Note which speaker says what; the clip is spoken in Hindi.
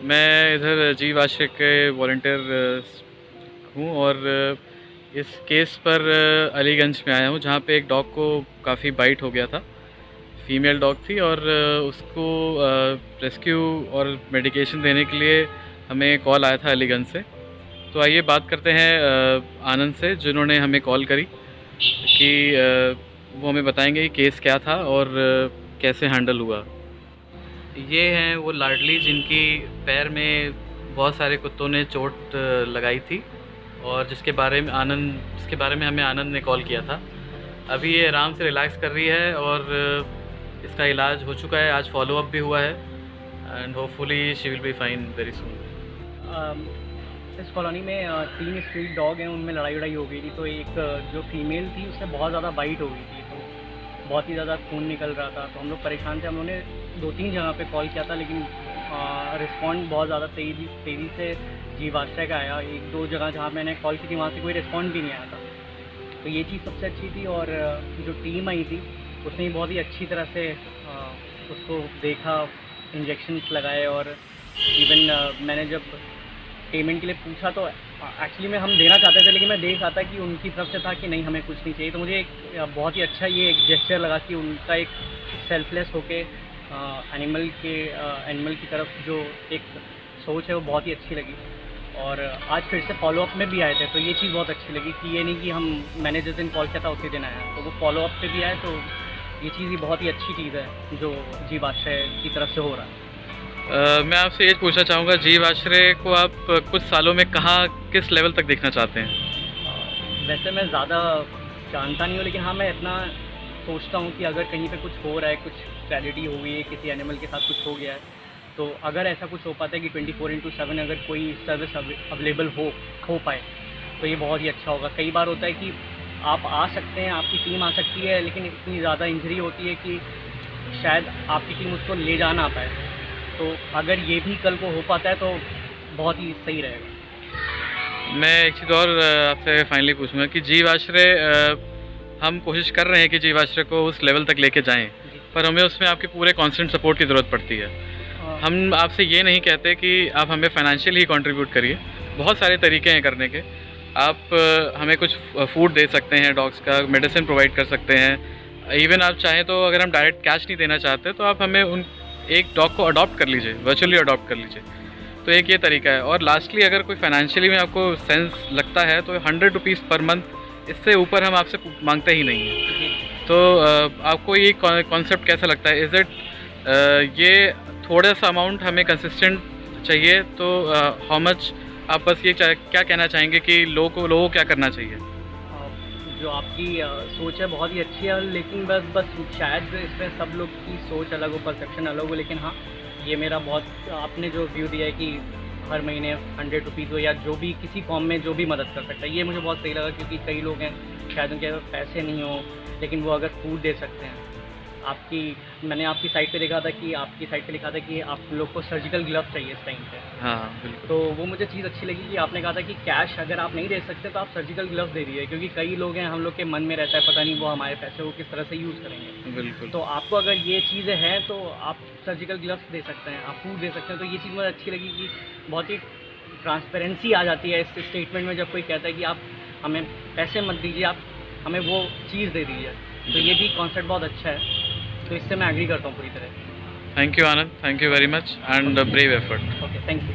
Speaker 1: मैं इधर जीव आश्रय के वॉलंटियर हूँ और इस केस पर अलीगंज में आया हूँ, जहाँ पे एक डॉग को काफ़ी बाइट हो गया था। फीमेल डॉग थी और उसको रेस्क्यू और मेडिकेशन देने के लिए हमें कॉल आया था अलीगंज से। तो आइए बात करते हैं आनंद से, जिन्होंने हमें कॉल करी कि वो हमें बताएंगे कि केस क्या था और कैसे हैंडल हुआ। ये हैं वो लाडली जिनकी पैर में बहुत सारे कुत्तों ने चोट लगाई थी और जिसके बारे में हमें आनंद ने कॉल किया था। अभी ये आराम से रिलैक्स कर रही है और इसका इलाज हो चुका है, आज फॉलो अप भी हुआ है and hopefully she will be fine very soon.
Speaker 2: इस कॉलोनी में 3 स्ट्रीट डॉग हैं, उनमें लड़ाई हो गई थी। तो एक जो फीमेल थी उससे बहुत ज़्यादा बाइट हो गई थी, तो बहुत ही ज़्यादा खून निकल रहा था। तो हम लोग परेशान थे। हम लोगों ने 2-3 जगह पे कॉल किया था, लेकिन रिस्पॉन्ड बहुत ज़्यादा तेज़ी से जीव आश्रय का आया। 1-2 जगह जहाँ मैंने कॉल की थी वहाँ से कोई रिस्पॉन्ड भी नहीं आया था। तो ये चीज़ सबसे अच्छी थी। और जो टीम आई थी उसने बहुत ही अच्छी तरह से उसको देखा, इंजेक्शन्स लगाए। और इवन मैंने जब पेमेंट के लिए पूछा तो एक्चुअली में हम देना चाहते थे, लेकिन मैं देख रहा था कि उनकी तरफ से था कि नहीं हमें कुछ नहीं चाहिए। तो मुझे एक बहुत ही अच्छा ये एक जेस्चर लगा कि उनका एक सेल्फलेस होके एनिमल की तरफ जो एक सोच है वो बहुत ही अच्छी लगी। और आज फिर से फॉलो अप में भी आए थे, तो ये चीज़ बहुत अच्छी लगी कि ये नहीं कि मैंने जिस दिन कॉल किया था उसी दिन आया, तो वो फॉलो अप पे भी आए। तो ये चीज़ ही बहुत ही अच्छी चीज़ है जो जीव आश्रय की तरफ से हो रहा है।
Speaker 1: मैं आपसे ये पूछना चाहूँगा, जीव आश्रय को आप कुछ सालों में कहाँ किस लेवल तक देखना चाहते हैं?
Speaker 2: वैसे मैं ज़्यादा जानता नहीं हूँ, लेकिन हाँ मैं इतना सोचता हूँ कि अगर कहीं पे कुछ हो रहा है, कुछ ट्रेजेडी हो गई है, किसी एनिमल के साथ कुछ हो गया है, तो अगर ऐसा कुछ हो पाता है कि 24/7 अगर कोई सर्विस अवेलेबल हो पाए तो ये बहुत ही अच्छा होगा। कई बार होता है कि आप आ सकते हैं, आपकी टीम आ सकती है, लेकिन इतनी ज़्यादा इंजरी होती है कि शायद आपकी टीम उसको ले जा ना पाए। तो अगर ये भी कल को हो पाता है तो बहुत ही सही रहेगा।
Speaker 1: मैं एक चीज़ और आपसे फाइनली पूछूंगा कि जीव आश्रय हम कोशिश कर रहे हैं कि जीव आश्रय को उस लेवल तक लेके जाएं, पर हमें उसमें आपके पूरे कॉन्स्टेंट सपोर्ट की ज़रूरत पड़ती है। हम आपसे ये नहीं कहते कि आप हमें फाइनेंशियली ही कंट्रीब्यूट करिए, बहुत सारे तरीके हैं करने के। आप हमें कुछ फूड दे सकते हैं, डॉग्स का मेडिसिन प्रोवाइड कर सकते हैं। इवन आप चाहें तो अगर हम डायरेक्ट कैश नहीं देना चाहते तो आप हमें एक डॉग को अडॉप्ट कर लीजिए, वर्चुअली अडॉप्ट कर लीजिए। तो एक ये तरीका है। और लास्टली अगर कोई फाइनेंशियली में आपको सेंस लगता है तो 100 रुपीज़ पर मंथ, इससे ऊपर हम आपसे मांगते ही नहीं हैं। तो आपको ये कॉन्सेप्ट कैसा लगता है? इज़ इट ये थोड़ा सा अमाउंट हमें कंसिस्टेंट चाहिए, तो हाउ मच आप बस ये क्या कहना चाहेंगे कि लोगों को क्या करना चाहिए?
Speaker 2: जो आपकी सोच है बहुत ही अच्छी है, लेकिन बस शायद इसमें सब लोग की सोच अलग हो, परसेप्शन अलग हो। लेकिन हाँ, ये मेरा बहुत आपने जो व्यू दिया है कि हर महीने 100 रुपीज़ हो या जो भी किसी फॉर्म में जो भी मदद कर सकता है, ये मुझे बहुत सही लगा। क्योंकि कई लोग हैं शायद उनके पास पैसे नहीं हो, लेकिन वो अगर फूड दे सकते हैं। मैंने आपकी साइट पे देखा था कि आपकी साइट पे लिखा था कि आप लोग को सर्जिकल ग्लव चाहिए इस टाइम पे।
Speaker 1: हाँ बिल्कुल।
Speaker 2: तो वो मुझे चीज़ अच्छी लगी कि आपने कहा था कि कैश अगर आप नहीं दे सकते तो आप सर्जिकल ग्लव्स दे दीजिए, क्योंकि कई लोग हैं हम लोग के मन में रहता है पता नहीं वो हमारे पैसे को किस तरह से यूज़ करेंगे।
Speaker 1: बिल्कुल।
Speaker 2: तो आपको अगर ये चीज़ें हैं तो आप सर्जिकल ग्लव्स दे सकते हैं, आप फूड दे सकते हैं। तो ये चीज़ मुझे अच्छी लगी कि बहुत ही ट्रांसपेरेंसी आ जाती है इस स्टेटमेंट में, जब कोई कहता है कि आप हमें पैसे मत दीजिए, आप हमें वो चीज़ दे दीजिए। तो ये भी कॉन्सेप्ट बहुत अच्छा है, तो इससे मैं एग्री करता हूँ पूरी तरह।
Speaker 1: Thank you Anand, thank you very much and brave effort.
Speaker 2: Okay, thank you.